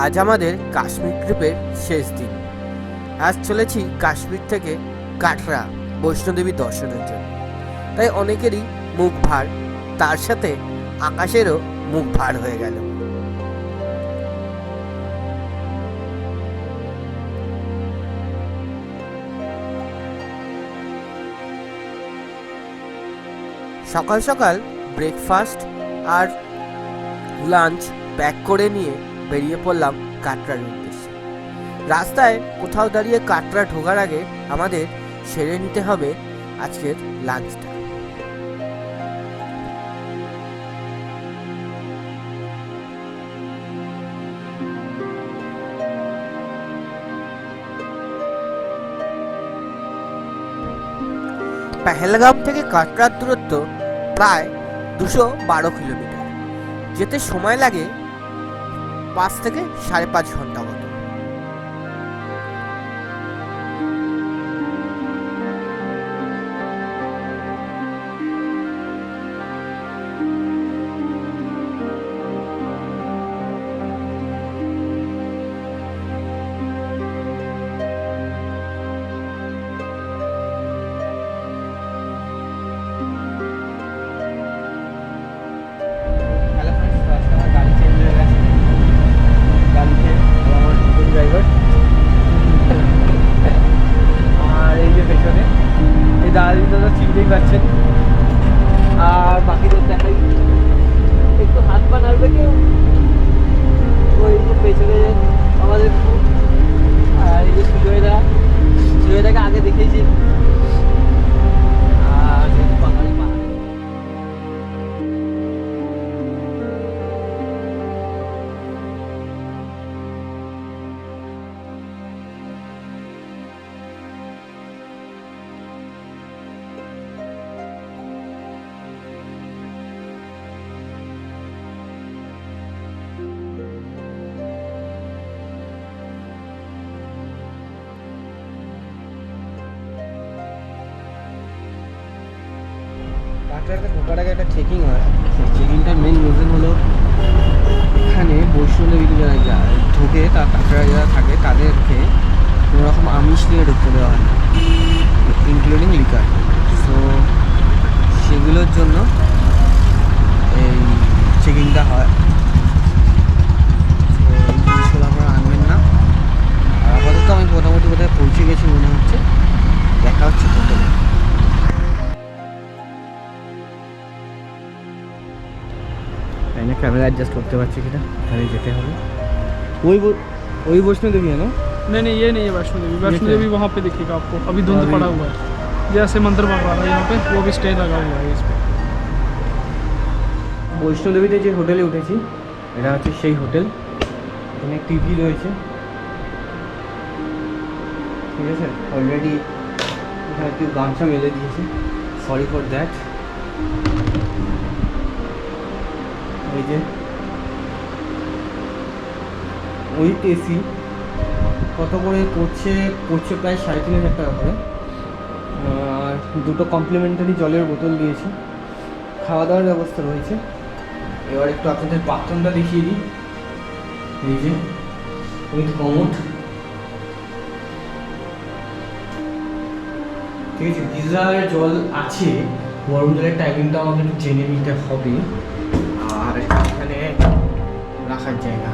আজ আমাদের কাশ্মীর ট্রিপের শেষ দিন। আজ চলেছি কাশ্মীর থেকে কাটরা বৈষ্ণোদেবী দর্শনের জন্য। তাই অনেকেরই মুখ ভার, তার সাথে আকাশেরও মুখ ভার হয়ে গেল। সকাল সকাল ব্রেকফাস্ট আর লাঞ্চ প্যাক করে নিয়ে বেরিয়ে পড়লাম কাটরার উদ্দেশ্যে। রাস্তায় কোথাও দাঁড়িয়ে কাটরা ঢোকার আগে আমাদের সেরে নিতে হবে আজকের লাঞ্চটা। পেহেলগাম থেকে কাটরার দূরত্ব প্রায় 212 কিলোমিটার। যেতে সময় লাগে 5 থেকে 5.5 ঘন্টা মতো। চিনতেই পাচ্ছেন। আর বাকিদের দেখাই, একটু হাত পা নাড়বে কেউ, ওই পেছনে আমাদের আর এই যে সুজয়দাকে আগে দেখেছি। আর পাহাড়ি পাহাড়ি কাটরাতে ঢোকার আগে একটা চেকিং হয়। সেই চেকিংটার মেন রিজন হলো এখানে বৈষ্ণোদেবীতে যারা যায় ঢোকে, তার কাটরা যারা থাকে তাদেরকে কোনো রকম আমিষ নিয়ে ঢুকতে দেওয়া হয় না, ইনক্লুডিং লিকার। সো সেগুলোর জন্য এই চেকিংটা হয়। তো এই জিনিসগুলো আপনারা আনবেন না। আর আপাতত আমি মোটামুটি কোথায় পৌঁছে গেছি মনে হচ্ছে। দেখা হচ্ছে হোটেলে। मैंने कैमरा एडजस्ट करते बच्चे की खाली जेते হবে वही वैष्णो देवी है ना? नहीं ये नहीं है वैष्णो देवी। वैष्णो देवी वहाँ पे दिखेगा आपको। अभी धुंध पड़ा हुआ है, जैसे मंदिर बन रहा है यहाँ पे, वो भी स्टे लगा हुआ है इस पे। বৈষ্ণো দেবীতে যে হোটেলে উঠেছি এটা হচ্ছে সেই হোটেল। এখানে টিভি রয়েছে, ঠিক আছে। অলরেডি এখানে কেউ গামছা মেলে দিয়েছে, সরি ফর দ্যাট। এই যে উইথ এসি কত করে পড়ছে প্রায় 3,500 টাকা করে। আর দুটো কমপ্লিমেন্টারি জলের বোতল দিয়েছে, খাওয়া দাওয়ার ব্যবস্থা রয়েছে। এবার একটু আপনাদের বাথরুমটা দেখিয়ে দিই। এই যে উইথ কমোড, ঠিক আছে। গিজারের জল আছে, গরম জলের টাইমিংটা আমাকে একটু জেনে নিতে হবে। আর এখানে রাখার জায়গা